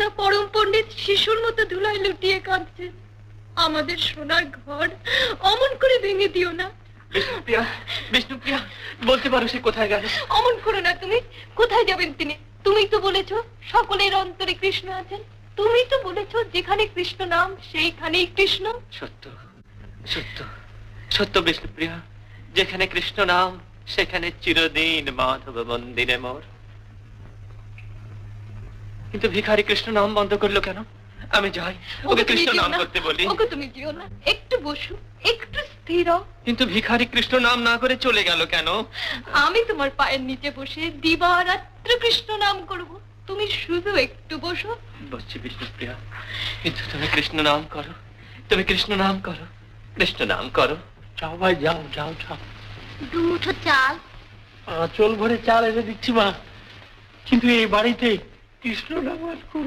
ওরা পরম পণ্ডিত শিশুর মতো ধুলায় লুটিয়ে কাঁদছেন। আমাদের সোনার ঘর অমন করে ভেঙে দিও না। বিষ্ণুপ্রিয়া, বিষ্ণুপ্রিয়া, বলতে পারো সে কোথায় গেল? অমন করো না তুমি। কোথায় যাবেন তিনি? তুমি তো বলেছো সকলের অন্তরে কৃষ্ণ আছেন। তুমি তো বলেছো যেখানে কৃষ্ণ নাম সেইখানেই কৃষ্ণ। সত্য, সত্য, সত্য বিষ্ণুপ্রিয়া, যেখানে কৃষ্ণ নাম সেখানে চিরদিন মাধব মন্দিরে মোর। কিন্তু ভিখারি কৃষ্ণ নাম বন্ধ করলো কেন? আমি যাই, ওকে কৃষ্ণ নাম করতে বলি। ওকে তুমি যেও না, একটু বসো, একটু স্থির হও। কিন্তু ভিখারি কৃষ্ণ নাম না করে চলে গেল কেন? আমি তোমার পায়ের নিচে বসে দিবারাত্র কৃষ্ণ নাম করব, তুমি শুধু একটু বসো। বসছি বিষ্ণুপ্রিয়া, কিন্তু তুমি কৃষ্ণ নাম করো, তুমি কৃষ্ণ নাম করো, কৃষ্ণ নাম করো। যাও ভাই, যাও যাও যাও। দুমুঠো চাল, আঁচল ভরে চাল এনে দিচ্ছি মা, কিন্তু এই বাড়িতে কৃষ্ণ নাম আর করো